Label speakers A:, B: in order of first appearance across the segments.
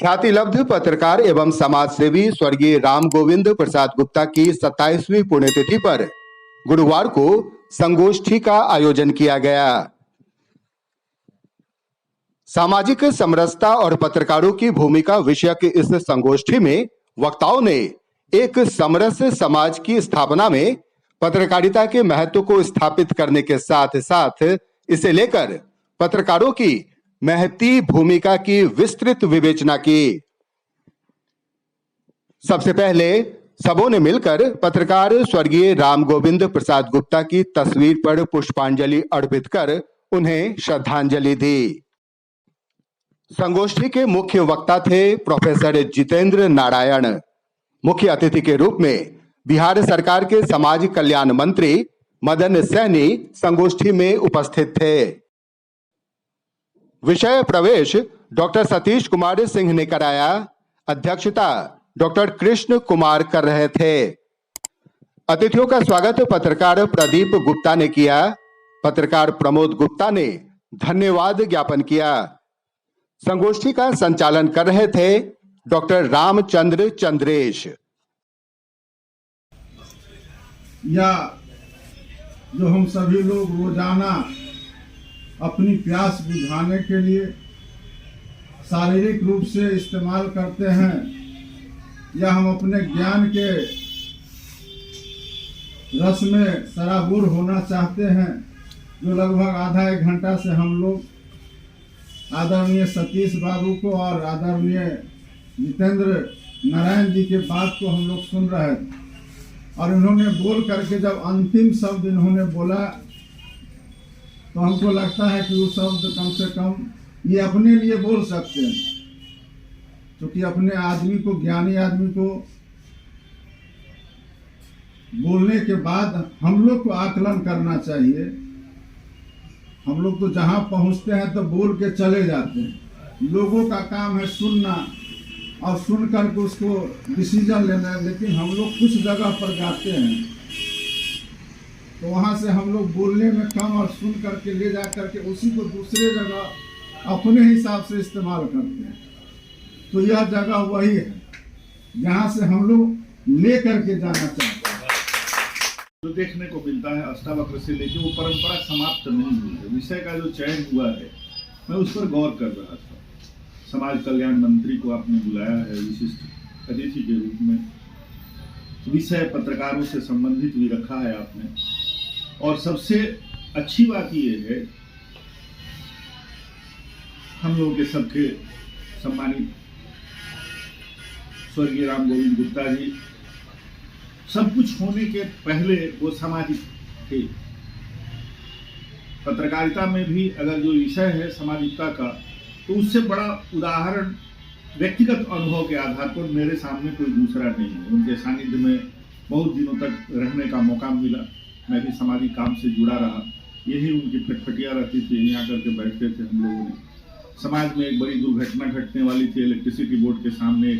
A: ख्यातिलब्ध पत्रकार एवं समाजसेवी स्वर्गीय राम गोविंद प्रसाद गुप्ता की 27वीं पुण्यतिथि पर गुरुवार को संगोष्ठी का आयोजन किया गया। सामाजिक समरसता और पत्रकारों की भूमिका विषयक इस संगोष्ठी में वक्ताओं ने एक समरस समाज की स्थापना में पत्रकारिता के महत्व को स्थापित करने के साथ साथ इसे लेकर पत्रकारों की महती भूमिका की विस्तृत विवेचना की। सबसे पहले सबों ने मिलकर पत्रकार स्वर्गीय राम गोविंद प्रसाद गुप्ता की तस्वीर पर पुष्पांजलि अर्पित कर उन्हें श्रद्धांजलि दी। संगोष्ठी के मुख्य वक्ता थे प्रोफेसर जितेंद्र नारायण। मुख्य अतिथि के रूप में बिहार सरकार के समाज कल्याण मंत्री मदन सहनी संगोष्ठी में उपस्थित थे। विषय प्रवेश डॉक्टर सतीश कुमार सिंह ने कराया। अध्यक्षता डॉक्टर कृष्ण कुमार कर रहे थे। अतिथियों का स्वागत पत्रकार प्रदीप गुप्ता ने किया। पत्रकार प्रमोद गुप्ता ने धन्यवाद ज्ञापन किया। संगोष्ठी का संचालन कर रहे थे डॉक्टर रामचंद्र चंद्रेश।
B: या जो हम सभी लोग रोजाना अपनी प्यास बुझाने के लिए शारीरिक रूप से इस्तेमाल करते हैं या हम अपने ज्ञान के रस में सराबूर होना चाहते हैं, जो लगभग आधा एक घंटा से हम लोग आदरणीय सतीश बाबू को और आदरणीय जितेंद्र नारायण जी के बात को हम लोग सुन रहे थे और इन्होंने बोल करके जब अंतिम शब्द इन्होंने बोला तो हमको लगता है कि वो शब्द कम से कम ये अपने लिए बोल सकते हैं, क्योंकि अपने आदमी को, ज्ञानी आदमी को बोलने के बाद हम लोग को आकलन करना चाहिए। हम लोग तो जहाँ पहुँचते हैं तो बोल के चले जाते हैं। लोगों का काम है सुनना और सुन करके उसको डिसीजन लेना है, लेकिन हम लोग कुछ जगह पर जाते हैं तो वहाँ से हम लोग बोलने में कम और सुन करके ले जा करके उसी को दूसरे जगह अपने हिसाब से इस्तेमाल करते हैं। तो यह जगह वही है जहाँ से हम लोग ले करके जाना चाहते हैं।
C: जो देखने को मिलता है अष्टावक्र से लेके वो परंपरा समाप्त नहीं हुई है। विषय का जो चयन हुआ है मैं उस पर गौर कर रहा था। समाज कल्याण मंत्री को आपने बुलाया है विशिष्ट अतिथि के रूप में। विषय पत्रकारों से संबंधित भी रखा है आपने, और सबसे अच्छी बात ये है हम लोगों के सबके सम्मानित स्वर्गीय राम गोविंद गुप्ता जी सब कुछ होने के पहले वो सामाजिक थे। पत्रकारिता में भी अगर जो विषय है सामाजिकता का, तो उससे बड़ा उदाहरण व्यक्तिगत अनुभव के आधार पर मेरे सामने कोई दूसरा नहीं है। उनके सानिध्य में बहुत दिनों तक रहने का मौका मिला। मैं भी सामाजिक काम से जुड़ा रहा। यही उनकी फटफटियाँ रहती थी, यहाँ करके बैठते थे हम लोगों ने। समाज में एक बड़ी दुर्घटना घटने वाली थी, इलेक्ट्रिसिटी बोर्ड के सामने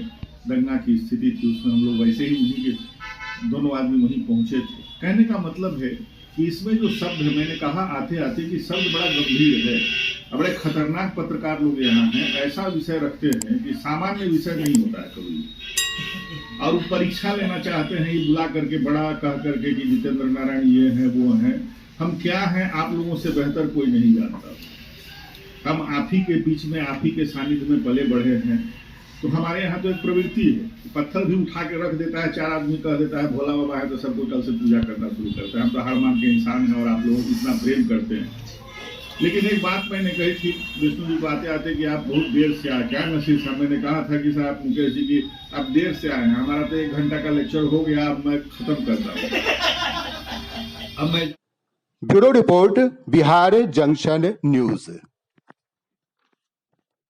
C: दंगा की स्थिति थी, उसमें हम लोग वैसे ही उन्हीं के दोनों आदमी वहीं पहुँचे थे। कहने का मतलब है कि इसमें जो शब्द है, मैंने कहा आते आते कि शब्द बड़ा गंभीर है। बड़े खतरनाक पत्रकार लोग यहाँ हैं, ऐसा विषय रखते हैं कि सामान्य विषय नहीं होता है कभी, और वो परीक्षा लेना चाहते हैं ये बुला करके बड़ा कह करके कि जितेंद्र नारायण ये है वो है। हम क्या हैं आप लोगों से बेहतर कोई नहीं जानता। हम आप ही के बीच में, आप ही के सानिध्य में पले बढ़े हैं। तो हमारे यहाँ तो एक प्रवृत्ति है, पत्थर भी उठा के रख देता है, चार आदमी कह देता है भोला बाबा है तो सबको कल से पूजा करना शुरू करते हैं। हम तो हार मान के इंसान हैं और आप लोगों को इतना प्रेम करते हैं। लेकिन एक बात मैंने कही थी विष्णु जी को आते आते कि आप बहुत देर से आए। क्या नसीब था, मैंने कहा था कि साहब मुकेश जी की आप देर से आए हैं, हमारा तो 1 घंटा का लेक्चर हो गया, अब मैं खत्म करता हूँ। अब मैं
A: bureau report Bihar junction news.